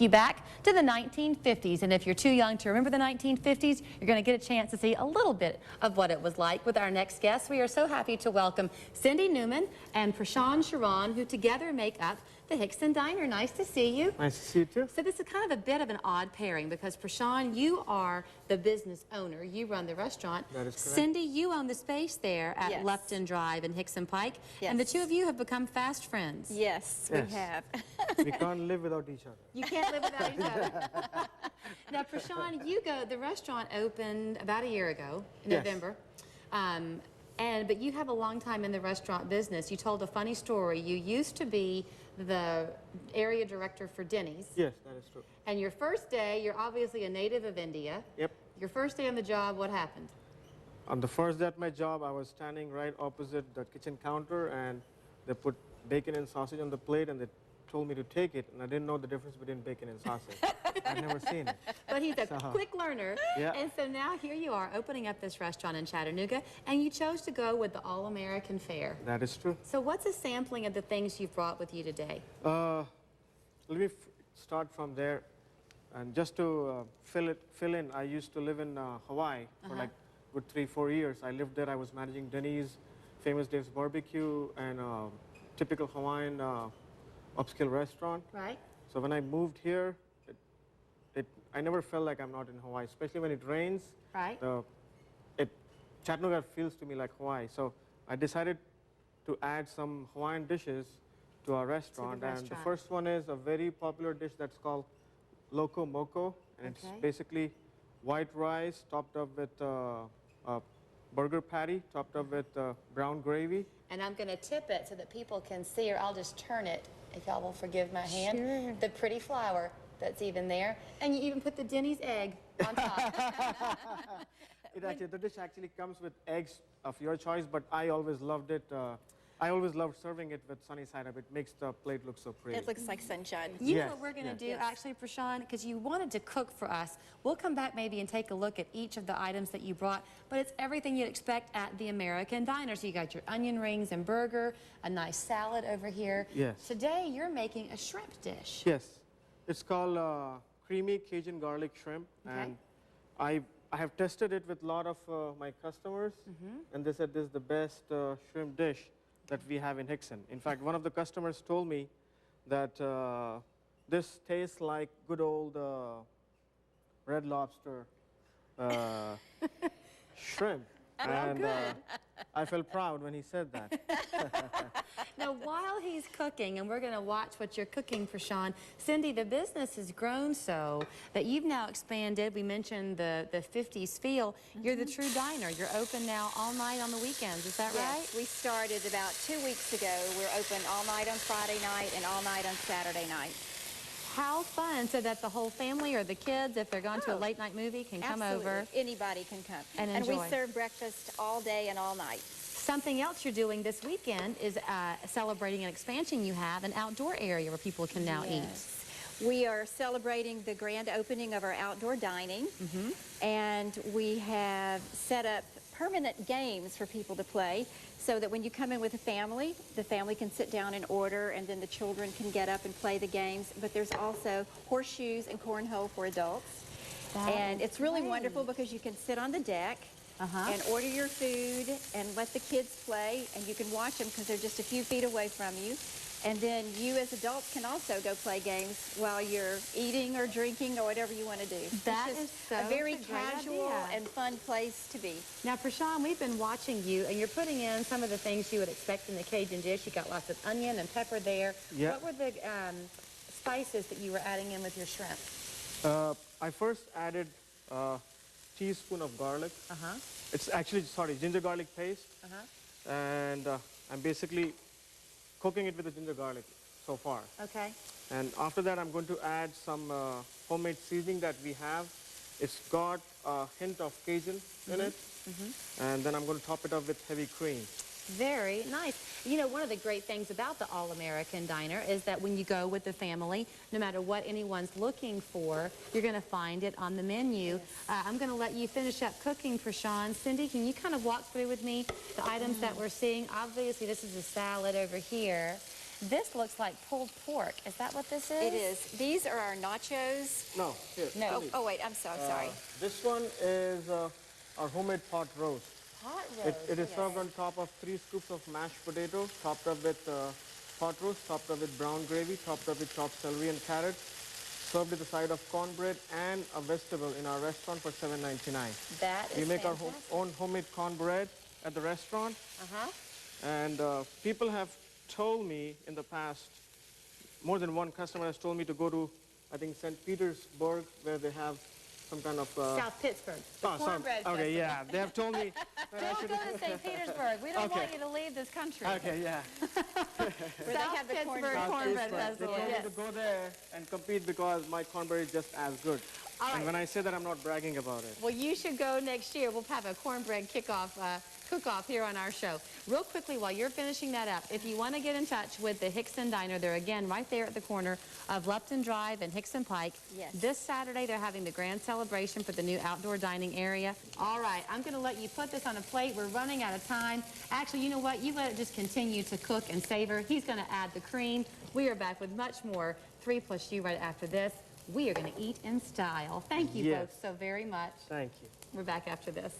You back to the 1950s, and if you're too young to remember the 1950s, you're going to get a chance to see a little bit of what it was like with our next guest. We are so happy to welcome Cindy Newman and Prashant Sharan, who together make up the Hixson Diner. Nice to see you. Nice to see you too. So this is kind of a bit of an odd pairing because Prashant, you are the business owner. You run the restaurant. That is correct. Cindy, you own the space there at Yes. Lupton Drive in Hixson Pike. Yes. And the two of you have become fast friends. Yes, Yes. we have. We can't live without each other. You can't live without each other. Now, Prashant, the restaurant opened about a year ago in Yes. November. But you have a long time in the restaurant business. You told a funny story. You used to be the area director for Denny's. Yes, that is true. And your first day, you're obviously a native of India. Yep. Your first day on the job, what happened? On the first day at my job, I was standing right opposite the kitchen counter, and they put bacon and sausage on the plate, and they told me to take it, and I didn't know the difference between bacon and sausage. I'd never seen it. But he's a quick learner. Yeah. And so now here you are opening up this restaurant in Chattanooga, and you chose to go with the All-American fare. That is true. So what's a sampling of the things you've brought with you today? Let me start from there. And just to fill in, I used to live in Hawaii for like good 3-4 years. I lived there. I was managing Denny's, Famous Dave's Barbecue, and typical Hawaiian upscale restaurant. Right. So when I moved here, I never felt like I'm not in Hawaii, especially when it rains. Right. Chattanooga feels to me like Hawaii. So I decided to add some Hawaiian dishes to our restaurant. And the first one is a very popular dish that's called Loco Moco. And it's basically white rice topped up with a burger patty, topped up with brown gravy. And I'm going to tip it so that people can see, or I'll just turn it, if y'all will forgive my hand. Sure. The pretty flour that's even there. And you even put the Denny's egg on top. The dish actually comes with eggs of your choice, but I always loved it. I always loved serving it with sunny side up. It makes the plate look so pretty. It looks like sunshine. You know Yes, what we're going to do, yes. actually, Prashant, because you wanted to cook for us. We'll come back maybe and take a look at each of the items that you brought, but it's everything you'd expect at the American Diner. So you got your onion rings and burger, a nice salad over here. Yes. Today, you're making a shrimp dish. Yes. It's called creamy Cajun garlic shrimp. Okay. And I have tested it with a lot of my customers, and they said this is the best shrimp dish that we have in Hixson. In fact, one of the customers told me that this tastes like good old Red Lobster shrimp. And I felt proud when he said that. Now, while he's cooking, and we're going to watch what you're cooking, Prashant, Cindy, the business has grown so that you've now expanded. We mentioned the 50s feel. You're the true diner. You're open now all night on the weekends. Is that right? Yes, we started about 2 weeks ago. We're open all night on Friday night and all night on Saturday night. How fun, so that the whole family or the kids, if they're going to a late night movie, can come over. Anybody can come. And we enjoy. serve breakfast all day and all night. Something else you're doing this weekend is celebrating an expansion you have, an outdoor area where people can now eat. We are celebrating the grand opening of our outdoor dining, and we have set up permanent games for people to play so that when you come in with the family can sit down and order, and then the children can get up and play the games. But there's also horseshoes and cornhole for adults. And it's really wonderful because you can sit on the deck and order your food and let the kids play, and you can watch them because they're just a few feet away from you. And then you as adults can also go play games while you're eating or drinking or whatever you want to do. That it's is just so a very great casual idea. and fun place to be. Now, Prashant, we've been watching you, and you're putting in some of the things you would expect in the Cajun dish. You got lots of onion and pepper there. Yeah. What were the spices that you were adding in with your shrimp? I first added a teaspoon of garlic. It's actually, ginger garlic paste. And I'm basically cooking it with the ginger garlic so far. Okay. And after that, I'm going to add some homemade seasoning that we have. It's got a hint of Cajun in it. And then I'm going to top it up with heavy cream. Very nice. You know, one of the great things about the All-American Diner is that when you go with the family, no matter what anyone's looking for, you're going to find it on the menu. I'm going to let you finish up cooking, Prashant. Cindy, can you kind of walk through with me the items that we're seeing? Obviously, this is a salad over here. This looks like pulled pork. Is that what this is? It is. These are our nachos. No, here. No. Oh, wait, I'm so sorry. This one is our homemade pot roast. Pot roast. It is served on top of 3 scoops of mashed potatoes, topped up with pot roast, topped up with brown gravy, topped up with chopped celery and carrots, served with a side of cornbread and a vegetable in our restaurant for $7.99. That is We make our fantastic. own homemade cornbread at the restaurant. Uh-huh. And people have told me in the past, more than one customer has told me to go to, I think, St. Petersburg, where they have some kind of... South Pittsburgh. The cornbread okay, festival. yeah. They have told me that I Don't should... go to St. Petersburg. We don't Okay. want you to leave this country. Okay, yeah. Where they South have the Pittsburgh cornbread. cornbread They festival. told Yes. me to go there and compete because my cornbread is just as good. All right. And when I say that, I'm not bragging about it. Well, you should go next year. We'll have a cornbread cook-off here on our show. Real quickly, while you're finishing that up, if you want to get in touch with the Hixson Diner, they're again right there at the corner of Lupton Drive and Hixson Pike. Yes. This Saturday, they're having the grand celebration for the new outdoor dining area. All right, I'm going to let you put this on a plate. We're running out of time. Actually, you know what? You let it just continue to cook and savor. He's going to add the cream. We are back with much more 3+U right after this. We are going to eat in style. Thank you Yes. both so very much. Thank you. We're back after this.